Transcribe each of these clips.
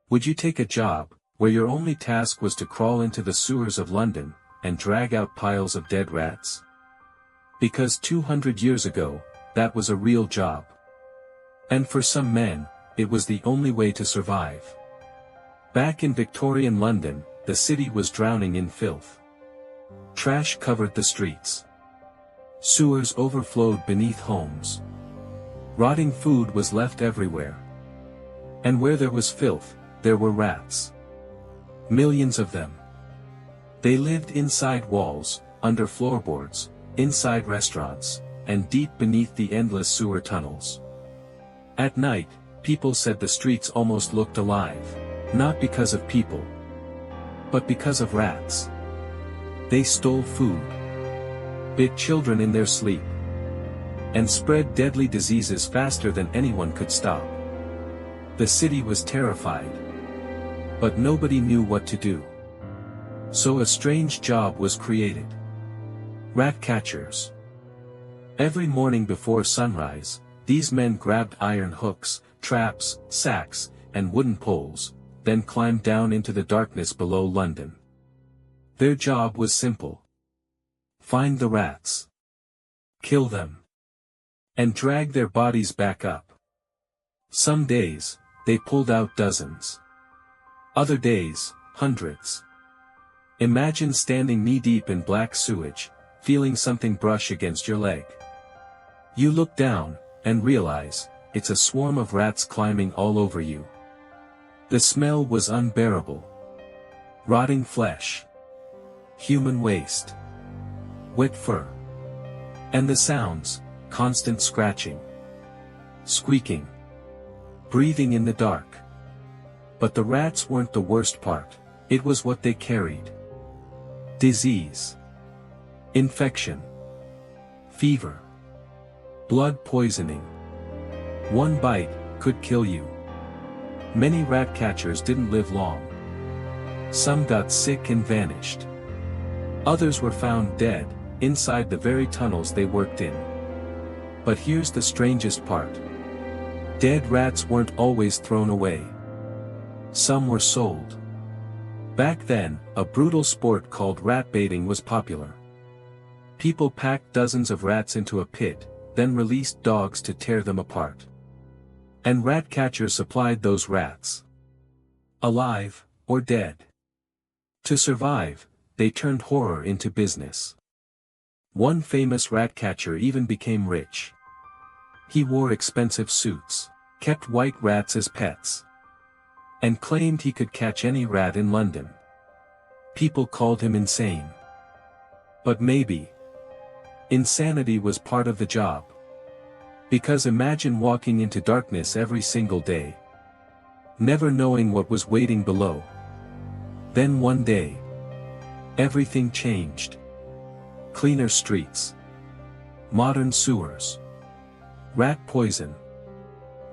Would you take a job, where your only task was to crawl into the sewers of London, and drag out piles of dead rats? Because 200 years ago, that was a real job. And for some men, it was the only way to survive. Back in Victorian London, the city was drowning in filth. Trash covered the streets. Sewers overflowed beneath homes. Rotting food was left everywhere. And where there was filth, there were rats. Millions of them. They lived inside walls, under floorboards, inside restaurants, and deep beneath the endless sewer tunnels. At night, people said the streets almost looked alive, not because of people, but because of rats. They stole food, bit children in their sleep, and spread deadly diseases faster than anyone could stop. The city was terrified, but nobody knew what to do. So a strange job was created. Rat catchers. Every morning before sunrise, these men grabbed iron hooks, traps, sacks, and wooden poles, then climbed down into the darkness below London. Their job was simple. Find the rats. Kill them. And drag their bodies back up. Some days, they pulled out dozens. Other days, hundreds. Imagine standing knee-deep in black sewage, feeling something brush against your leg. You look down, and realize, it's a swarm of rats climbing all over you. The smell was unbearable. Rotting flesh. Human waste. Wet fur. And the sounds, constant scratching. Squeaking. Breathing in the dark. But the rats weren't the worst part, it was what they carried. Disease. Infection. Fever. Blood poisoning. One bite could kill you. Many rat catchers didn't live long. Some got sick and vanished. Others were found dead, inside the very tunnels they worked in. But here's the strangest part. Dead rats weren't always thrown away. Some were sold. Back then, a brutal sport called rat baiting was popular. People packed dozens of rats into a pit, then released dogs to tear them apart. And rat catchers supplied those rats. Alive, or dead. To survive, they turned horror into business. One famous rat catcher even became rich. He wore expensive suits, kept white rats as pets, and claimed he could catch any rat in London. People called him insane. But maybe insanity was part of the job. Because imagine walking into darkness every single day, never knowing what was waiting below. Then one day, everything changed. Cleaner streets. Modern sewers. Rat poison.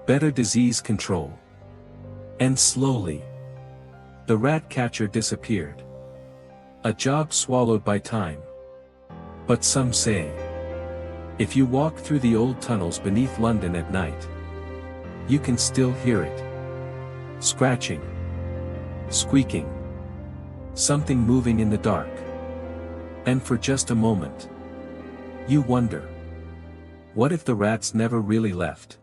Better disease control. And slowly, the rat catcher disappeared. A job swallowed by time. But some say, if you walk through the old tunnels beneath London at night, you can still hear it. Scratching. Squeaking. Something moving in the dark. And for just a moment, you wonder, what if the rats never really left?